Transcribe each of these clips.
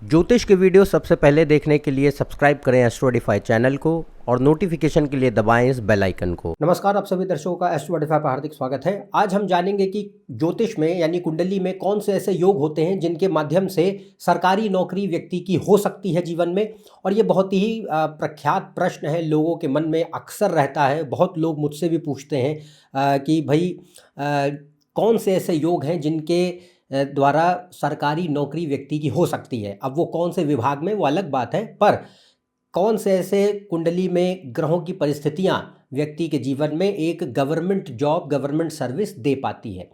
ज्योतिष के वीडियो सबसे पहले देखने के लिए सब्सक्राइब करें एस्ट्रोडिफाई चैनल को और नोटिफिकेशन के लिए दबाएं इस बेल आइकन को। नमस्कार, आप सभी दर्शकों का एस्ट्रोडिफाई पर हार्दिक स्वागत है। आज हम जानेंगे कि ज्योतिष में यानी कुंडली में कौन से ऐसे योग होते हैं जिनके माध्यम से सरकारी नौकरी व्यक्ति की हो सकती है जीवन में। और ये बहुत ही प्रख्यात प्रश्न है, लोगों के मन में अक्सर रहता है। बहुत लोग मुझसे भी पूछते हैं कि भाई कौन से ऐसे योग हैं जिनके द्वारा सरकारी नौकरी व्यक्ति की हो सकती है। अब वो कौन से विभाग में वो अलग बात है, पर कौन से ऐसे कुंडली में ग्रहों की परिस्थितियां व्यक्ति के जीवन में एक गवर्नमेंट जॉब, गवर्नमेंट सर्विस दे पाती है।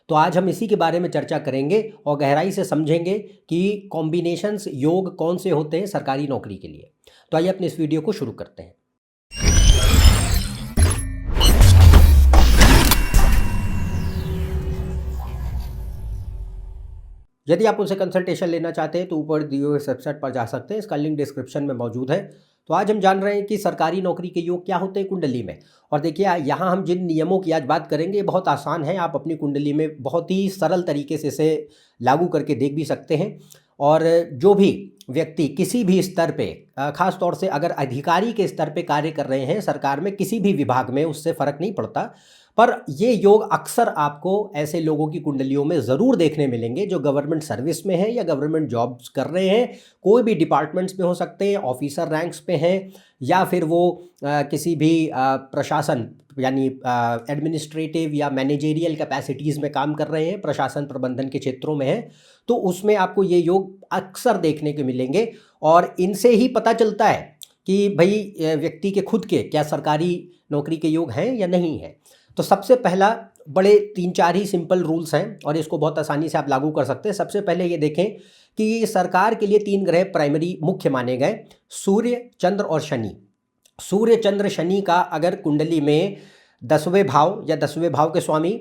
तो आज हम इसी के बारे में चर्चा करेंगे और गहराई से समझेंगे कि कॉम्बिनेशंस योग कौन से होते हैं सरकारी नौकरी के लिए। तो आइए अपने इस वीडियो को शुरू करते हैं। यदि आप उनसे कंसल्टेशन लेना चाहते हैं तो ऊपर दिए हुए वेबसाइट पर जा सकते हैं, इसका लिंक डिस्क्रिप्शन में मौजूद है। तो आज हम जान रहे हैं कि सरकारी नौकरी के योग क्या होते हैं कुंडली में। और देखिए, यहाँ हम जिन नियमों की आज बात करेंगे ये बहुत आसान है, आप अपनी कुंडली में बहुत ही सरल तरीके से इसे लागू करके देख भी सकते हैं। और जो भी व्यक्ति किसी भी स्तर पे, खास तौर से अगर अधिकारी के स्तर पे कार्य कर रहे हैं सरकार में किसी भी विभाग में, उससे फ़र्क नहीं पड़ता, पर ये योग अक्सर आपको ऐसे लोगों की कुंडलियों में ज़रूर देखने मिलेंगे जो गवर्नमेंट सर्विस में हैं या गवर्नमेंट जॉब्स कर रहे हैं। कोई भी डिपार्टमेंट्स में हो सकते हैं, ऑफिसर रैंक्स पे हैं, या फिर वो किसी भी प्रशासन यानी एडमिनिस्ट्रेटिव या मैनेजेरियल कैपेसिटीज़ में काम कर रहे हैं, प्रशासन प्रबंधन के क्षेत्रों में हैं, तो उसमें आपको ये योग अक्सर देखने को मिलेंगे। और इनसे ही पता चलता है कि भाई व्यक्ति के खुद के क्या सरकारी नौकरी के योग हैं या नहीं हैं। तो सबसे पहला, बड़े 3-4 ही सिंपल रूल्स हैं और इसको बहुत आसानी से आप लागू कर सकते हैं। सबसे पहले ये देखें कि सरकार के लिए 3 ग्रह प्राइमरी मुख्य माने गए, सूर्य, चंद्र और शनि। सूर्य, चंद्र, शनि का अगर कुंडली में 10वें भाव या 10वें भाव के स्वामी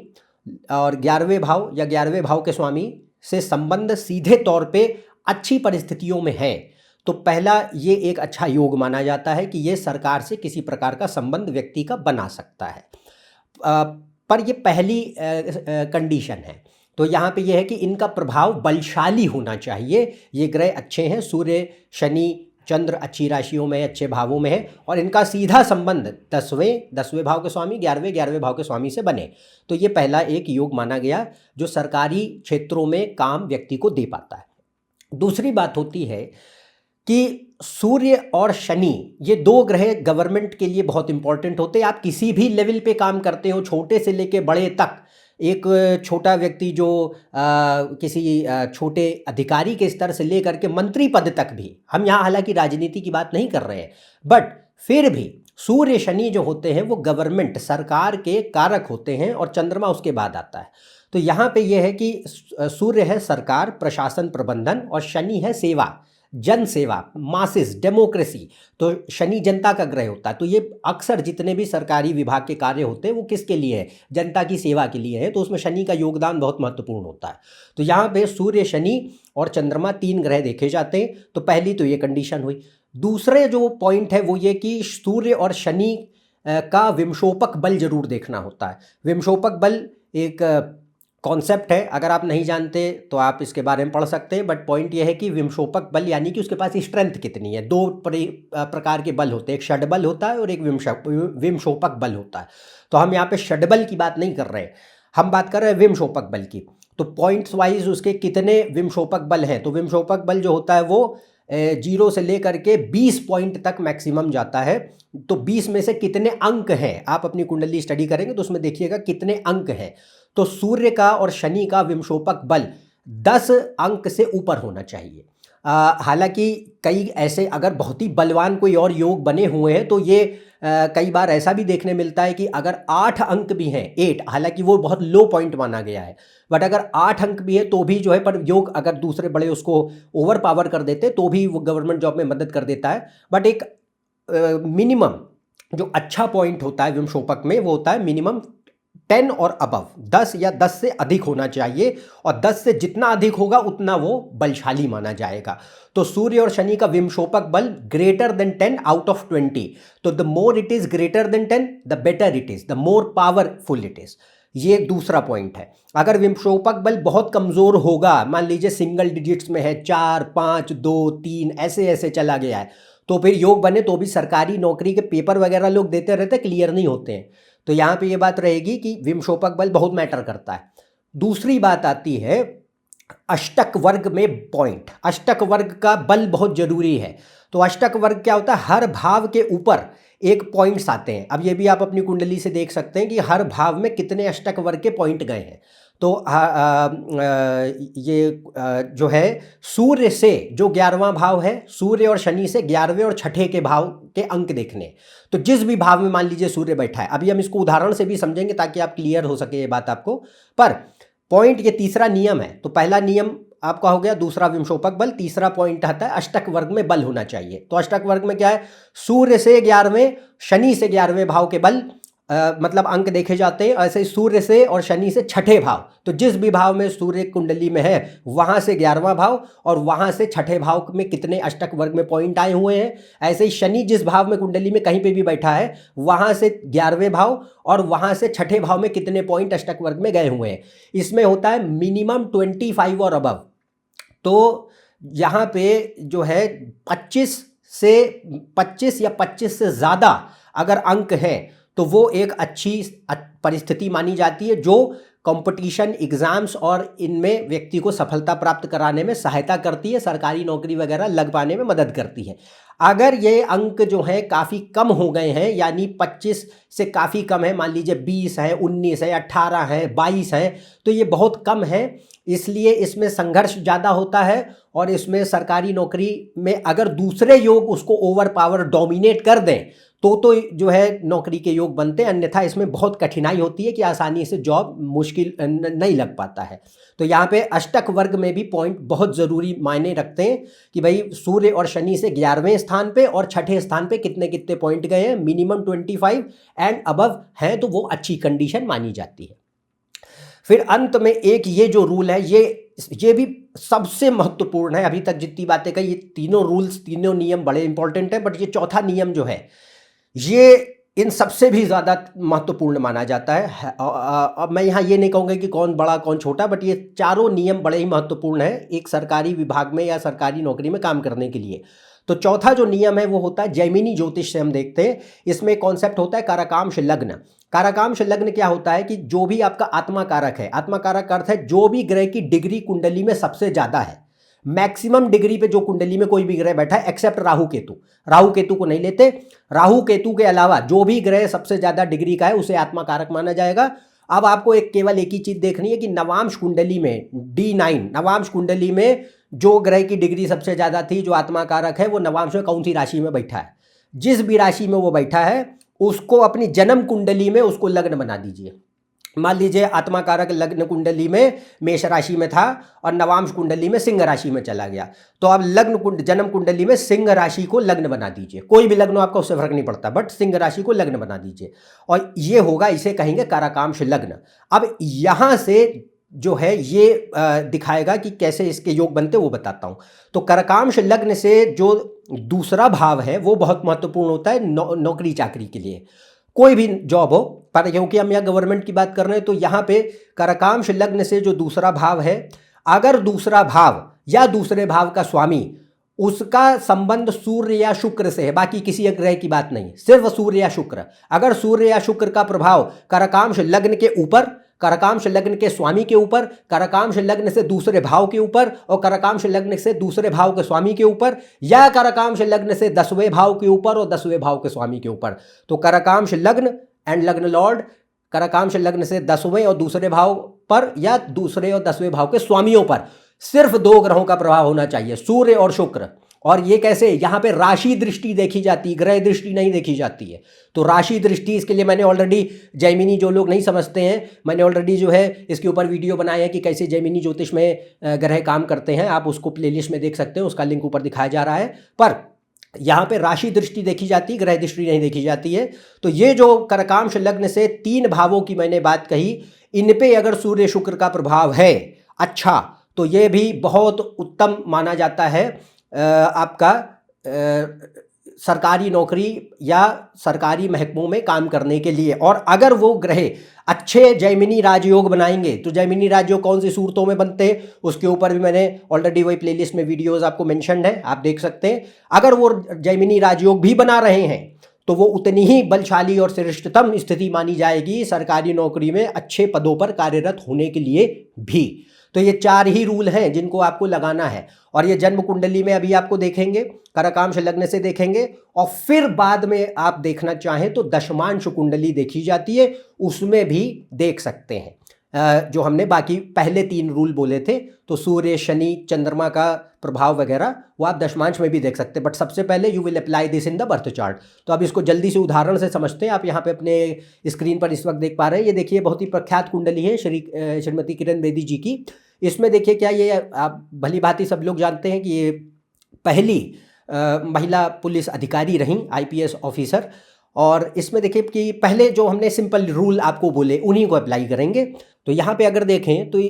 और 11वें भाव या 11वें भाव के स्वामी से संबंध सीधे तौर पे अच्छी परिस्थितियों में है, तो पहला ये एक अच्छा योग माना जाता है कि ये सरकार से किसी प्रकार का संबंध व्यक्ति का बना सकता है। पर ये पहली कंडीशन है। तो यहाँ पे ये है कि इनका प्रभाव बलशाली होना चाहिए। ये ग्रह अच्छे हैं, सूर्य, शनि, चंद्र अच्छी राशियों में, अच्छे भावों में है, और इनका सीधा संबंध 10वें भाव के स्वामी 11वें भाव के स्वामी से बने, तो ये पहला एक योग माना गया जो सरकारी क्षेत्रों में काम व्यक्ति को दे पाता है। दूसरी बात होती है कि सूर्य और शनि, ये 2 ग्रह गवर्नमेंट के लिए बहुत इंपॉर्टेंट होते हैं। आप किसी भी लेवल पे काम करते हो, छोटे से लेके बड़े तक, एक छोटा व्यक्ति जो किसी छोटे अधिकारी के स्तर से लेकर के मंत्री पद तक भी, हम यहाँ हालांकि राजनीति की बात नहीं कर रहे हैं, बट फिर भी सूर्य शनि जो होते हैं वो गवर्नमेंट, सरकार के कारक होते हैं, और चंद्रमा उसके बाद आता है। तो यहाँ पे ये है कि सूर्य है सरकार, प्रशासन, प्रबंधन, और शनि है सेवा, जन सेवा, मासिस, डेमोक्रेसी। तो शनि जनता का ग्रह होता है। तो ये अक्सर जितने भी सरकारी विभाग के कार्य होते हैं वो किसके लिए है? जनता की सेवा के लिए है। तो उसमें शनि का योगदान बहुत महत्वपूर्ण होता है। तो यहाँ पे सूर्य, शनि और चंद्रमा 3 ग्रह देखे जाते हैं। तो पहली तो ये कंडीशन हुई। दूसरे जो पॉइंट है वो ये कि सूर्य और शनि का विमशोपक बल जरूर देखना होता है। विमशोपक बल एक कॉन्सेप्ट है, अगर आप नहीं जानते तो आप इसके बारे में पढ़ सकते हैं, बट पॉइंट यह है कि विमशोपक बल यानी कि उसके पास स्ट्रेंथ कितनी है। 2 प्रकार के बल होते हैं, एक षडबल होता है और एक विमशोपक बल होता है। तो हम यहाँ पे षडबल की बात नहीं कर रहे हैं, हम बात कर रहे हैं विमशोपक बल की। तो पॉइंट्स वाइज उसके कितने विमशोपक बल हैं, तो विमशोपक बल जो होता है वो 0 से लेकर के 20 पॉइंट तक मैक्सिमम जाता है। तो 20 में से कितने अंक हैं, आप अपनी कुंडली स्टडी करेंगे तो उसमें देखिएगा कितने अंक हैं। तो सूर्य का और शनि का विमशोपक बल 10 अंक से ऊपर होना चाहिए। हालांकि कई ऐसे अगर बहुत ही बलवान कोई और योग बने हुए हैं तो ये कई बार ऐसा भी देखने मिलता है कि अगर 8 अंक भी हैं, 8, हालांकि वो बहुत लो पॉइंट माना गया है, बट अगर 8 अंक भी है तो भी जो है, पर योग अगर दूसरे बड़े उसको ओवर पावर कर देते तो भी वो गवर्नमेंट जॉब में मदद कर देता है। बट एक मिनिमम जो अच्छा पॉइंट होता है विमशोपक में वो होता है मिनिमम 10 और अबव, 10 या 10 से अधिक होना चाहिए, और 10 से जितना अधिक होगा उतना वो बलशाली माना जाएगा। तो सूर्य और शनि का विमशोपक बल ग्रेटर देन 10 आउट ऑफ 20। तो the more it is greater than 10 the better it is, the more powerful it is. ये दूसरा पॉइंट है। अगर विषोपक बल बहुत कमज़ोर होगा, मान लीजिए सिंगल डिजिट्स में है, 4, 5, 2, 3 ऐसे ऐसे चला गया है, तो फिर योग बने तो भी सरकारी नौकरी के पेपर वगैरह लोग देते रहते, क्लियर नहीं होते हैं। तो यहाँ पे ये बात रहेगी कि विषोपक बल बहुत मैटर करता है। दूसरी बात आती है अष्टक वर्ग में पॉइंट। अष्टक वर्ग का बल बहुत जरूरी है। तो अष्टक वर्ग क्या होता है, हर भाव के ऊपर एक पॉइंट्स आते हैं। अब ये भी आप अपनी कुंडली से देख सकते हैं कि हर भाव में कितने अष्टक वर्ग के पॉइंट गए हैं। तो जो है सूर्य से जो 11वां भाव है, सूर्य और शनि से 11वें और छठे के भाव के अंक देखने। तो जिस भी भाव में मान लीजिए सूर्य बैठा है, अभी हम इसको उदाहरण से भी समझेंगे ताकि आप क्लियर हो सके ये बात आपको। पर पॉइंट ये तीसरा नियम है। तो पहला नियम आपका हो गया, दूसरा विषोपक बल, तीसरा पॉइंट आता है अष्टक वर्ग में बल होना चाहिए। तो अष्टक वर्ग में क्या है, सूर्य से 11वें, शनि से 11वें भाव के बल मतलब अंक देखे जाते हैं। ऐसे ही सूर्य से और शनि से छठे भाव, तो जिस भी भाव में सूर्य कुंडली में है वहां से 11वां भाव और वहां से छठे भाव में कितने अष्टक वर्ग में पॉइंट आए हुए हैं। ऐसे ही शनि जिस भाव में कुंडली में कहीं पे भी बैठा है वहां से 11वें भाव और वहां से छठे भाव में कितने पॉइंट अष्टक वर्ग में गए हुए हैं। इसमें होता है मिनिमम 25 और अबव। तो यहाँ पे जो है 25 या 25 से ज़्यादा अगर अंक हैं तो वो एक अच्छी परिस्थिति मानी जाती है, जो कंपटीशन एग्जाम्स और इनमें व्यक्ति को सफलता प्राप्त कराने में सहायता करती है, सरकारी नौकरी वगैरह लग पाने में मदद करती है। अगर ये अंक जो है काफ़ी कम हो गए हैं, यानी 25 से काफ़ी कम है, मान लीजिए 20 है, 19 है, 18 है, 22 है, तो ये बहुत कम है। इसलिए इसमें संघर्ष ज़्यादा होता है और इसमें सरकारी नौकरी में अगर दूसरे योग उसको ओवर पावर डोमिनेट कर दें तो जो है नौकरी के योग बनते हैं, अन्यथा इसमें बहुत कठिनाई होती है कि आसानी से जॉब मुश्किल नहीं लग पाता है। तो यहाँ पे अष्टक वर्ग में भी पॉइंट बहुत ज़रूरी मायने रखते हैं कि भाई सूर्य और शनि से 11वें स्थान पे और छठे स्थान पे कितने कितने पॉइंट गए हैं, मिनिमम 25 एंड अबव हैं तो वो अच्छी कंडीशन मानी जाती है। फिर अंत में एक ये जो रूल है ये भी सबसे महत्वपूर्ण है। अभी तक जितनी बातें कही, ये तीनों रूल्स, तीनों नियम बड़े इंपॉर्टेंट है, बट ये चौथा नियम जो है ये इन सबसे भी ज़्यादा महत्वपूर्ण माना जाता है। अब मैं यहाँ ये नहीं कहूँगा कि कौन बड़ा कौन छोटा, बट ये चारों नियम बड़े ही महत्वपूर्ण है एक सरकारी विभाग में या सरकारी नौकरी में काम करने के लिए। तो चौथा जो नियम है वो होता है जैमिनी ज्योतिष से हम देखते हैं। इसमें कॉन्सेप्ट होता है कारकांश लग्न। कारकांश लग्न क्या होता है कि जो भी आपका आत्मा कारक है, आत्मा कारक का अर्थ है जो भी ग्रह की डिग्री कुंडली में सबसे ज़्यादा है, मैक्सिमम डिग्री पे जो कुंडली में कोई भी ग्रह बैठा है एक्सेप्ट राहु केतु। राहु केतु को नहीं लेते, राहु केतु के अलावा जो भी ग्रह सबसे ज़्यादा डिग्री का है उसे आत्मा कारक माना जाएगा। अब आपको केवल एक ही चीज़ देखनी है कि नवांश कुंडली में D9 नवांश कुंडली में जो ग्रह की डिग्री सबसे ज़्यादा थी, जो आत्मा कारक है, वो नवांश में कौन सी राशि में बैठा है। जिस भी राशि में वो बैठा है उसको अपनी जन्म कुंडली में उसको लग्न बना दीजिए। मान लीजिए आत्मा कारक लग्न कुंडली में मेष राशि में था और नवांश कुंडली में सिंह राशि में चला गया, तो अब जन्म कुंडली में सिंह राशि को लग्न बना दीजिए। कोई भी लग्न आपका, उससे फर्क नहीं पड़ता, बट सिंह राशि को लग्न बना दीजिए और ये होगा, इसे कहेंगे कारकांश लग्न। अब यहाँ से जो है ये दिखाएगा कि कैसे इसके योग बनते, वो बताता हूँ। तो कारकांश लग्न से जो दूसरा भाव है वो बहुत महत्वपूर्ण होता है नौकरी चाकरी के लिए, कोई भी जॉब हो। पर क्योंकि हम यहाँ गवर्नमेंट की बात कर रहे हैं तो यहाँ पे कारकांश लग्न से जो दूसरा भाव है, अगर दूसरा भाव या दूसरे भाव का स्वामी, उसका संबंध सूर्य या शुक्र से है, बाकी किसी एक ग्रह की बात नहीं, सिर्फ सूर्य या शुक्र। अगर सूर्य या शुक्र का प्रभाव कारकांश लग्न के ऊपर, कारकांश लग्न के स्वामी के ऊपर, कारकांश लग्न से दूसरे भाव के ऊपर और कारकांश लग्न से दूसरे भाव के स्वामी के ऊपर, या कारकांश लग्न से 10वें भाव के ऊपर और 10वें भाव के स्वामी के ऊपर, तो कारकांश लग्न एंड लग्न लॉर्ड, कारकांश लग्न से 10वें और दूसरे भाव पर या दूसरे और 10वें भाव के स्वामियों पर सिर्फ 2 ग्रहों का प्रभाव होना चाहिए, सूर्य और शुक्र। और ये कैसे, यहाँ पे राशि दृष्टि देखी जाती है, ग्रह दृष्टि नहीं देखी जाती है। तो राशि दृष्टि, इसके लिए मैंने ऑलरेडी जैमिनी, जो लोग नहीं समझते हैं, मैंने ऑलरेडी जो है इसके ऊपर वीडियो बनाया है कि कैसे जैमिनी ज्योतिष में ग्रह काम करते हैं। आप उसको प्लेलिस्ट में देख सकते हैं, उसका लिंक ऊपर दिखाया जा रहा है। पर यहाँ पे राशि दृष्टि देखी जाती है, ग्रह दृष्टि नहीं देखी जाती है। तो ये जो कारकांश लग्न से 3 भावों की मैंने बात कही, इन पे अगर सूर्य शुक्र का प्रभाव है अच्छा, तो ये भी बहुत उत्तम माना जाता है आपका सरकारी नौकरी या सरकारी महकमों में काम करने के लिए। और अगर वो ग्रह अच्छे जैमिनी राजयोग बनाएंगे तो जैमिनी राजयोग कौन सी सूरतों में बनते हैं उसके ऊपर भी मैंने ऑलरेडी वही प्लेलिस्ट में वीडियोस आपको मेंशन्ड है, आप देख सकते हैं। अगर वो जैमिनी राजयोग भी बना रहे हैं तो वो उतनी ही बलशाली और श्रेष्ठतम स्थिति मानी जाएगी सरकारी नौकरी में अच्छे पदों पर कार्यरत होने के लिए भी। तो ये 4 ही रूल हैं जिनको आपको लगाना है। और ये जन्म कुंडली में अभी आपको देखेंगे, करकांश लग्न से देखेंगे, और फिर बाद में आप देखना चाहें तो दशमांश कुंडली देखी जाती है, उसमें भी देख सकते हैं। जो हमने बाकी पहले 3 रूल बोले थे, तो सूर्य, शनि, चंद्रमा का प्रभाव वगैरह वो आप दशमांश में भी देख सकते हैं। बट सबसे पहले you will apply this in the birth chart. तो अब इसको जल्दी से उदाहरण से समझते हैं। आप यहाँ पे अपने स्क्रीन पर इस वक्त देख पा रहे हैं, ये देखिए बहुत ही प्रख्यात कुंडली है श्रीमती किरण बेदी जी की। इसमें देखिए क्या, ये आप भली भांति सब लोग जानते हैं कि ये पहली महिला पुलिस अधिकारी रहीं, IPS ऑफिसर। और इसमें देखिए कि पहले जो हमने सिंपल रूल आपको बोले उन्हीं को अप्लाई करेंगे। तो यहाँ पे अगर देखें तो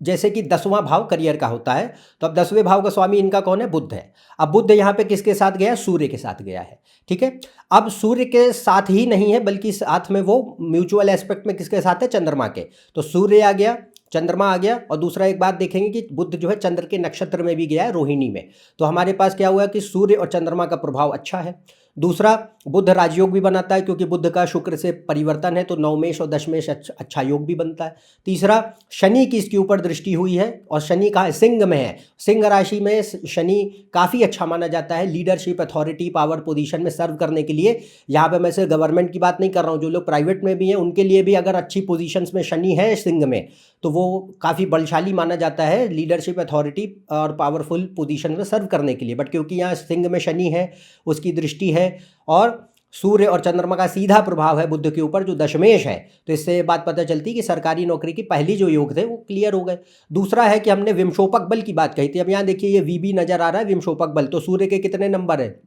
जैसे कि 10वां भाव करियर का होता है, तो अब 10वें भाव का स्वामी इनका कौन है? बुध है। अब बुध यहाँ पे किसके साथ गया? सूर्य के साथ गया है, ठीक है। अब सूर्य के साथ ही नहीं है बल्कि साथ में वो म्यूचुअल एस्पेक्ट में किसके साथ है? चंद्रमा के। तो सूर्य आ गया, चंद्रमा आ गया, और दूसरा एक बात देखेंगे कि बुध जो है चंद्र के नक्षत्र में भी गया है, रोहिणी में। तो हमारे पास क्या हुआ कि सूर्य और चंद्रमा का प्रभाव अच्छा है। दूसरा, बुध राजयोग भी बनाता है क्योंकि बुध का शुक्र से परिवर्तन है, तो नवमेश और दशमेश अच्छा योग भी बनता है। तीसरा, शनि की इसके ऊपर दृष्टि हुई है, और शनि कहाँ है? सिंह में है। सिंह राशि में शनि काफ़ी अच्छा माना जाता है लीडरशिप, अथॉरिटी, पावर पोजीशन में सर्व करने के लिए। यहाँ पे मैं सिर्फ गवर्नमेंट की बात नहीं कर रहा हूँ, जो लोग प्राइवेट में भी हैं उनके लिए भी अगर अच्छी पोजीशंस में शनि है सिंह में तो वो काफ़ी बलशाली माना जाता है लीडरशिप, अथॉरिटी और पावरफुल पोजीशन में सर्व करने के लिए। बट क्योंकि यहाँ सिंह में शनि है, उसकी दृष्टि है, और सूर्य और चंद्रमा का सीधा प्रभाव है बुध के ऊपर जो दशमेश है, तो इससे ये बात पता चलती है कि सरकारी नौकरी की पहली जो योग थे वो क्लियर हो गए। दूसरा है कि हमने विमशोपक बल की बात कही थी। अब यहाँ देखिए ये VB नजर आ रहा है, विमशोपक बल। तो सूर्य के कितने नंबर है?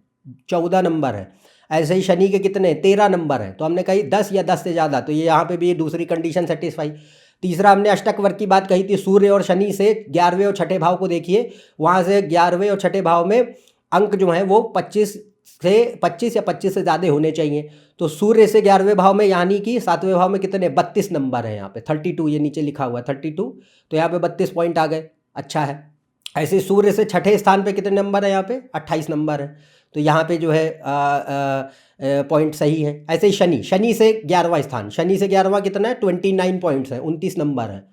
14 नंबर है। ऐसे ही शनि के कितने? 13 नंबर है। तो हमने कही 10 या 10 से ज़्यादा, तो ये यहाँ पे भी दूसरी कंडीशन सेटिस्फाई। तीसरा, हमने अष्टक वर्ग की बात कही थी, सूर्य और शनि से 11वें और छठे भाव को देखिए, वहाँ से 11वें और छठे भाव में अंक जो हैं वो 25 या 25 से ज़्यादा होने चाहिए। तो सूर्य से 11वें भाव में, यानी कि 7वें भाव में कितने? 32 नंबर है यहाँ पे, 32, ये नीचे लिखा हुआ है 32, तो यहाँ पे 32 पॉइंट आ गए, अच्छा है। ऐसे सूर्य से छठे स्थान पे कितने नंबर है? यहाँ पे 28 नंबर है, तो यहाँ पे जो है पॉइंट सही है। ऐसे ही शनि से 11वां स्थान, शनि से 11वां कितना है? 29 पॉइंट्स है, 29 नंबर है,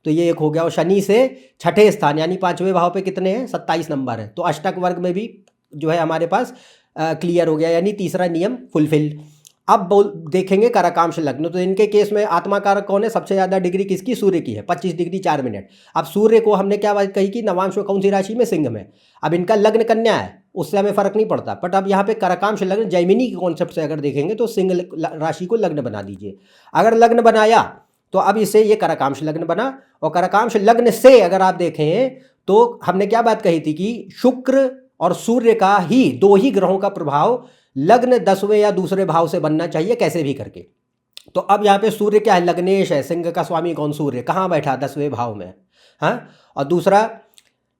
तो ये एक हो गया। और शनि से छठे स्थान यानी 5वें भाव पे कितने हैं? 27 नंबर है। तो अष्टक वर्ग में भी जो है हमारे पास क्लियर हो गया, यानी तीसरा नियम फुलफिल्ड। अब देखेंगे करकांश लग्न, तो इनके केस में आत्मा कारक कौन है? सबसे ज़्यादा डिग्री किसकी? सूर्य की है, 25 डिग्री 4 मिनट। अब सूर्य को हमने क्या बात कही कि नवांश में कौन सी राशि में? सिंह में। अब इनका लग्न कन्या है, उससे हमें फर्क नहीं पड़ता। बट अब यहाँ पे करकांश लग्न जैमिनी के कॉन्सेप्ट से अगर देखेंगे तो सिंह राशि को लग्न बना दीजिए। अगर लग्न बनाया तो अब इसे ये करकांश लग्न बना। और करकांश लग्न से अगर आप देखें तो हमने क्या बात कही थी कि शुक्र और सूर्य का ही 2 ही ग्रहों का प्रभाव लग्न 10वें या दूसरे भाव से बनना चाहिए कैसे भी करके। तो अब यहाँ पे सूर्य क्या है? लग्नेश है, सिंह का स्वामी कौन? सूर्य। कहाँ बैठा? 10वें भाव में, हाँ। और दूसरा,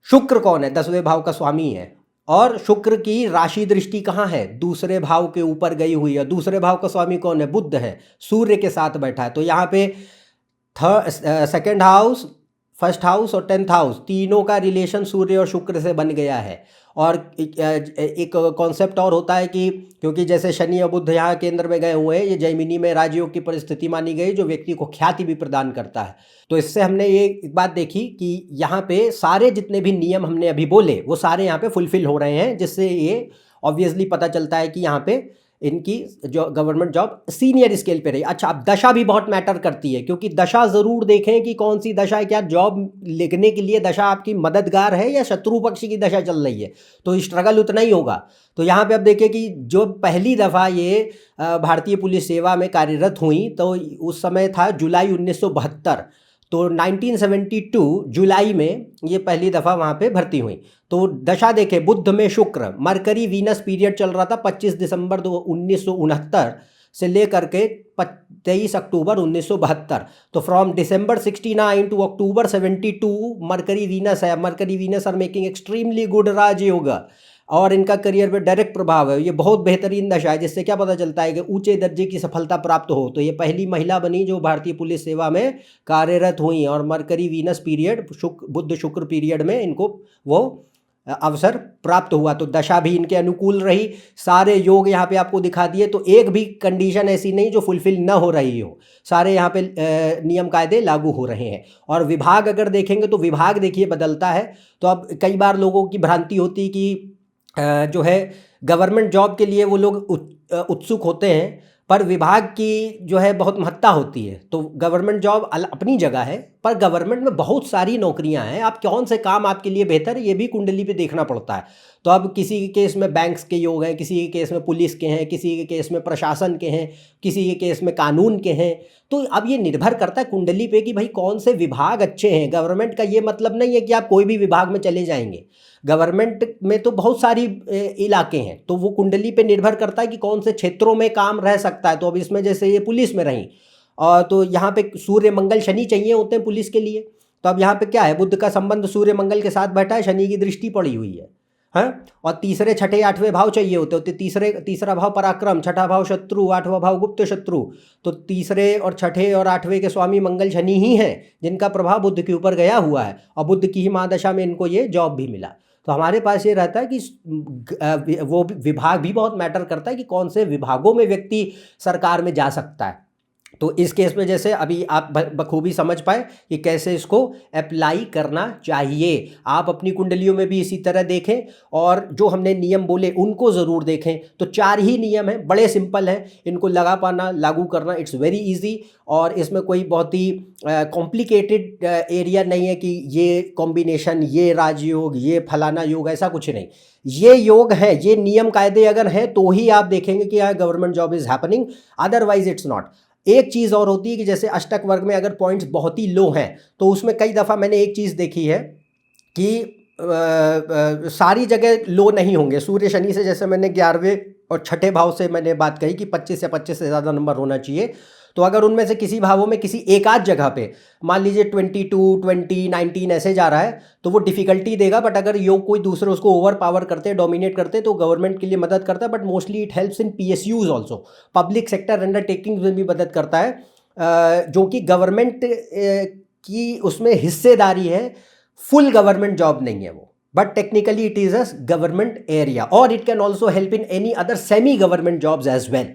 शुक्र कौन है? 10वें भाव का स्वामी है, और शुक्र की राशि दृष्टि कहाँ है? दूसरे भाव के ऊपर गई हुई है। दूसरे भाव का स्वामी कौन है? बुध है, सूर्य के साथ बैठा है। तो यहाँ पे सेकेंड हाउस, फर्स्ट हाउस और 10th हाउस, तीनों का रिलेशन सूर्य और शुक्र से बन गया है। और एक कॉन्सेप्ट और होता है कि क्योंकि जैसे शनि और बुध यहाँ केंद्र में गए हुए हैं, ये जैमिनी में राजयोग की परिस्थिति मानी गई जो व्यक्ति को ख्याति भी प्रदान करता है। तो इससे हमने ये एक बात देखी कि यहाँ पे सारे जितने भी नियम हमने अभी बोले वो सारे यहाँ पे फुलफिल हो रहे हैं, जिससे ये ऑब्वियसली पता चलता है कि यहाँ पे इनकी जो गवर्नमेंट जॉब सीनियर स्केल पे रही। अच्छा, अब दशा भी बहुत मैटर करती है, क्योंकि दशा ज़रूर देखें कि कौन सी दशा है, क्या जॉब लेने के लिए दशा आपकी मददगार है या शत्रु पक्ष की दशा चल रही है, तो स्ट्रगल उतना ही होगा। तो यहाँ पे अब देखिए कि जो पहली दफ़ा ये भारतीय पुलिस सेवा में कार्यरत हुई तो उस समय था जुलाई 1972। तो 1972 जुलाई में ये पहली दफ़ा वहाँ पे भर्ती हुई। तो दशा देखे, बुध में शुक्र, मरकरी वीनस पीरियड चल रहा था 25 दिसंबर 1969 से लेकर के 23 अक्टूबर 1972। तो from December 69 to October 72 Mercury Venus है। Mercury Venus are making extremely good Rajyoga. और इनका करियर पे डायरेक्ट प्रभाव है। ये बहुत बेहतरीन दशा है, जिससे क्या पता चलता है कि ऊंचे दर्जे की सफलता प्राप्त हो। तो ये पहली महिला बनी जो भारतीय पुलिस सेवा में कार्यरत हुई, और mercury Venus period, Budh Shukra period में इनको वो अवसर प्राप्त हुआ। तो दशा भी इनके अनुकूल रही। सारे योग यहाँ पे आपको दिखा दिए, तो एक भी कंडीशन ऐसी नहीं जो फुलफिल ना हो रही हो, सारे यहाँ पे नियम कायदे लागू हो रहे हैं। और विभाग अगर देखेंगे तो विभाग देखिए बदलता है। तो अब कई बार लोगों की भ्रांति होती कि जो है गवर्नमेंट जॉब के लिए वो लोग उत्सुक होते हैं, पर विभाग की जो है बहुत महत्ता होती है। तो गवर्नमेंट जॉब अपनी जगह है, पर गवर्नमेंट में बहुत सारी नौकरियां हैं। आप कौन से काम आपके लिए बेहतर है ये भी कुंडली पे देखना पड़ता है। तो अब किसी के केस में बैंक्स के योग हैं, किसी के केस में पुलिस के हैं, किसी के केस में प्रशासन के हैं, किसी के केस में कानून के हैं। तो अब ये निर्भर करता है कुंडली पे कि भाई कौन से विभाग अच्छे हैं। गवर्नमेंट का ये मतलब नहीं है कि आप कोई भी विभाग में चले जाएंगे। गवर्नमेंट में तो बहुत सारी इलाके हैं, तो वो कुंडली पे निर्भर करता है कि कौन से क्षेत्रों में काम रह सकता है। तो अब इसमें जैसे ये पुलिस में रही, और तो यहाँ पे सूर्य मंगल शनि चाहिए होते हैं पुलिस के लिए। तो अब यहाँ पे क्या है, बुध का संबंध सूर्य मंगल के साथ बैठा है, शनि की दृष्टि पड़ी हुई है, हाँ। और तीसरे छठे आठवें भाव चाहिए होते तीसरा भाव पराक्रम, छठा भाव शत्रु, आठवां भाव गुप्त शत्रु। तो तीसरे और छठे और आठवें के स्वामी मंगल शनि ही हैं, जिनका प्रभाव बुध के ऊपर गया हुआ है, और बुध की ही महादशा में इनको ये जॉब भी मिला। तो हमारे पास ये रहता है कि वो विभाग भी बहुत मैटर करता है कि कौन से विभागों में व्यक्ति सरकार में जा सकता है। तो इस केस में जैसे अभी आप बखूबी समझ पाए कि कैसे इसको अप्लाई करना चाहिए। आप अपनी कुंडलियों में भी इसी तरह देखें, और जो हमने नियम बोले उनको ज़रूर देखें। तो 4 ही नियम हैं, बड़े सिंपल हैं, इनको लगा पाना, लागू करना इट्स वेरी इजी। और इसमें कोई बहुत ही कॉम्प्लिकेटेड एरिया नहीं है कि ये कॉम्बिनेशन, ये राजयोग, ये फलाना योग, ऐसा कुछ नहीं। ये योग है, ये नियम कायदे अगर हैं तो ही आप देखेंगे कि यहाँ government job is happening, otherwise it's not. एक चीज़ और होती है कि जैसे अष्टक वर्ग में अगर पॉइंट्स बहुत ही लो हैं, तो उसमें कई दफ़ा मैंने एक चीज़ देखी है कि सारी जगह लो नहीं होंगे। सूर्य शनि से जैसे मैंने 11वें और छठे भाव से मैंने बात कही कि 25 या 25 से ज़्यादा नंबर होना चाहिए। तो अगर उनमें से किसी भावों में किसी एक आध जगह पे मान लीजिए 22, 20, 19 ऐसे जा रहा है, तो वो डिफिकल्टी देगा। बट अगर योग कोई दूसरे उसको ओवर पावर करते, डोमिनेट करते, तो गवर्नमेंट के लिए मदद करता है। But mostly it helps in PSUs also, public sector undertaking में भी मदद करता है, जो कि गवर्नमेंट की उसमें हिस्सेदारी है। फुल गवर्नमेंट जॉब नहीं है वो, but technically it is a government area, और it can also help in any other semi government jobs as well.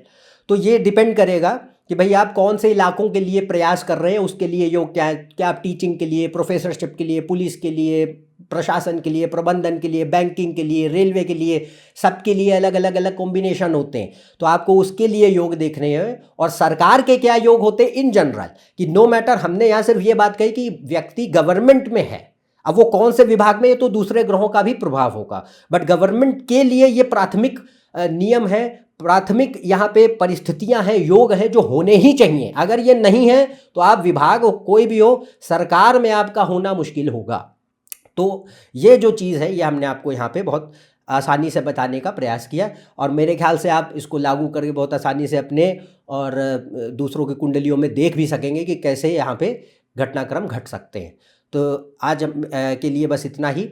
तो ये डिपेंड करेगा कि भाई आप कौन से इलाकों के लिए प्रयास कर रहे हैं, उसके लिए योग क्या है। क्या आप टीचिंग के लिए, प्रोफेसरशिप के लिए, पुलिस के लिए, प्रशासन के लिए, प्रबंधन के लिए, बैंकिंग के लिए, रेलवे के लिए, सबके लिए अलग अलग कॉम्बिनेशन होते हैं। तो आपको उसके लिए योग देखने हैं। और सरकार के क्या योग होते हैं इन जनरल, कि नो मैटर, हमने यहाँ सिर्फ ये बात कही कि व्यक्ति गवर्नमेंट में है, अब वो कौन से विभाग में है तो दूसरे ग्रहों का भी प्रभाव होगा। बट गवर्नमेंट के लिए ये प्राथमिक नियम है, प्राथमिक यहाँ पे परिस्थितियां हैं, योग हैं जो होने ही चाहिए। अगर ये नहीं है तो आप विभाग हो, कोई भी हो, सरकार में आपका होना मुश्किल होगा। तो ये जो चीज़ है ये हमने आपको यहाँ पे बहुत आसानी से बताने का प्रयास किया, और मेरे ख्याल से आप इसको लागू करके बहुत आसानी से अपने और दूसरों की कुंडलियों में देख भी सकेंगे कि कैसे यहाँ पे घटनाक्रम घट सकते हैं। तो आज के लिए बस इतना ही।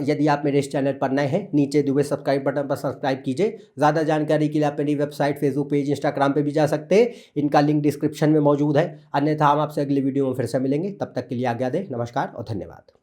यदि आप मेरे इस चैनल पर नए हैं, नीचे दिए हुए सब्सक्राइब बटन पर सब्सक्राइब कीजिए। ज़्यादा जानकारी के लिए आप मेरी वेबसाइट, फेसबुक पेज, इंस्टाग्राम पे भी जा सकते हैं, इनका लिंक डिस्क्रिप्शन में मौजूद है। अन्यथा हम आपसे अगले वीडियो में फिर से मिलेंगे, तब तक के लिए आज्ञा दें। नमस्कार और धन्यवाद।